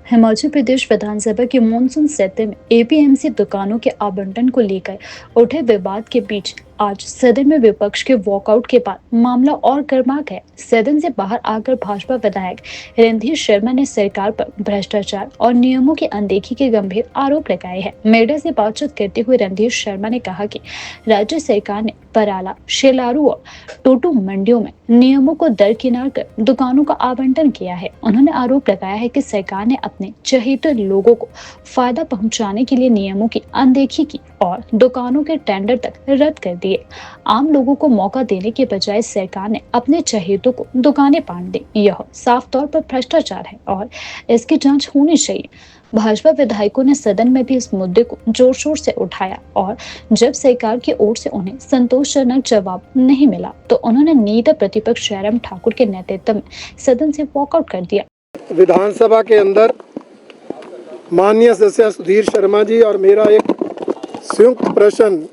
हिमाचल प्रदेश विधानसभा के मानसून सत्र में एपीएमसी दुकानों के आवंटन को लेकर उठे विवाद के बीच आज सदन में विपक्ष के वॉकआउट के बाद मामला और गर्मा गया। सदन से बाहर आकर भाजपा विधायक रणधीर शर्मा ने सरकार पर भ्रष्टाचार और नियमों की अनदेखी के गंभीर आरोप लगाए हैं। मीडिया से बातचीत करते हुए रणधीर शर्मा ने कहा कि राज्य सरकार ने पराला, शेलारू और टोटू मंडियों में नियमों को दरकिनार कर दुकानों का आवंटन किया है। उन्होंने आरोप लगाया है कि सरकार ने अपने चहेते लोगों को फायदा पहुंचाने के लिए नियमों की अनदेखी की और दुकानों के टेंडर तक रद्द कर दिए। आम लोगों को मौका देने के बजाय सरकार ने अपने चहेतों को दुकानें बांट दी। यह साफ तौर पर भ्रष्टाचार है और इसकी जांच होनी चाहिए। भाजपा विधायकों ने सदन में भी इस मुद्दे को जोर शोर से उठाया और जब सरकार की ओर से उन्हें संतोषजनक जवाब नहीं मिला तो उन्होंने नेता प्रतिपक्ष जयराम ठाकुर के नेतृत्व में सदन से वॉकआउट कर दिया। विधानसभा के अंदर माननीय सदस्य सुधीर शर्मा जी और मेरा एक संयुक्त प्रश्न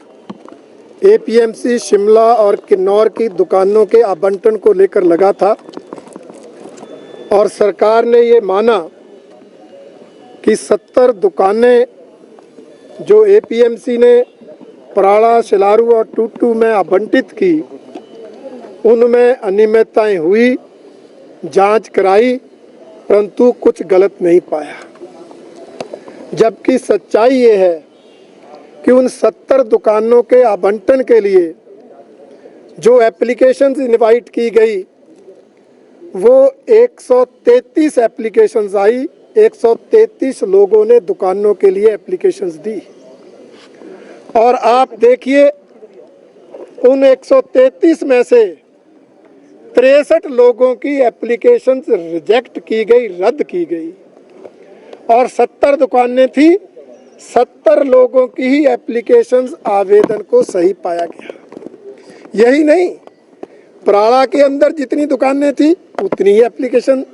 एपीएमसी शिमला और किन्नौर की दुकानों के आवंटन को लेकर लगा था और सरकार ने ये माना कि 70 दुकानें जो एपीएमसी ने पराड़ा, शिलारू और टूटू में आवंटित की, उनमें अनियमितताएं हुई, जांच कराई, परंतु कुछ गलत नहीं पाया। जबकि सच्चाई ये है कि उन 70 दुकानों के आवंटन के लिए जो एप्लीकेशंस इनवाइट की गई वो 133 एप्लीकेशंस आई। 133 लोगों ने दुकानों के लिए एप्लीकेशंस दी और आप देखिए उन 133 में से 63 लोगों की एप्लीकेशंस रिजेक्ट की गई, रद्द की गई और 70 दुकानें थी। 70 लोगों की ही एप्लीकेशंस आवेदन को सही पाया गया। यही नहीं, पराड़ा के अंदर जितनी दुकानें थी उतनी ही एप्लीकेशन,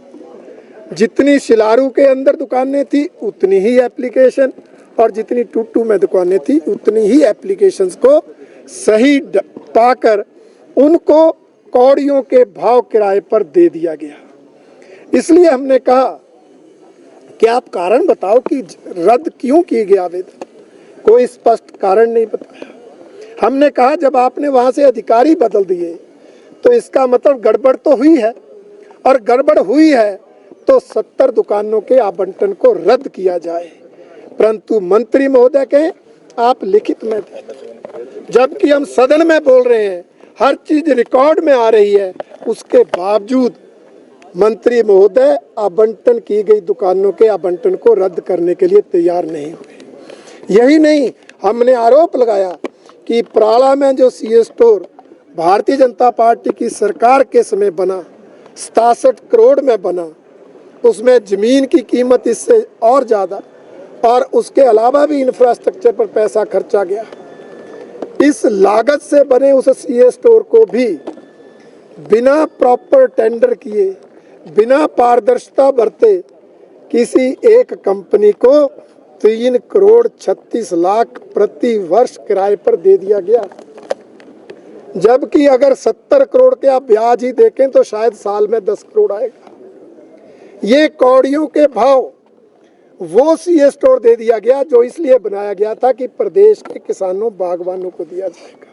जितनी शिलारू के अंदर दुकानें थी उतनी ही एप्लीकेशन और जितनी टूटू में दुकानें थी उतनी ही एप्लीकेशंस को सही पाकर उनको कौड़ियों के भाव किराए पर दे दिया गया। इसलिए हमने कहा कि आप कारण बताओ कि रद्द क्यों किए गए आवेदन। कोई स्पष्ट कारण नहीं बताया। हमने कहा जब आपने वहां से अधिकारी बदल दिए तो इसका मतलब गड़बड़ तो हुई है और गड़बड़ हुई है तो 70 दुकानों के आवंटन को रद्द किया जाए। परंतु मंत्री महोदय कहें आप लिखित में दें, जबकि हम सदन में बोल रहे हैं, हर चीज रिकॉर्ड में आ रही है, उसके बावजूद मंत्री महोदय आवंटन की गई दुकानों के आवंटन को रद्द करने के लिए तैयार नहीं हुए। यही नहीं, हमने आरोप लगाया कि पराड़ा में जो CA store Bharatiya Janata party की सरकार के समय बना, 67 करोड़ में बना, उसमें जमीन की कीमत इससे और ज़्यादा और उसके अलावा भी इंफ्रास्ट्रक्चर पर पैसा खर्चा गया। इस लागत से बने उस सीए स्टोर को भी बिना प्रॉपर टेंडर किए, बिना पारदर्शिता बरते किसी एक कंपनी को 3 करोड़ 36 लाख प्रति वर्ष किराए पर दे दिया गया। जबकि अगर 70 करोड़ के आप ब्याज ही देखें तो शायद साल में 10 करोड़ आएगा। ये कौड़ियों के भाव वो सीए स्टोर दे दिया गया जो इसलिए बनाया गया था कि प्रदेश के किसानों, बागवानों को दिया जाएगा।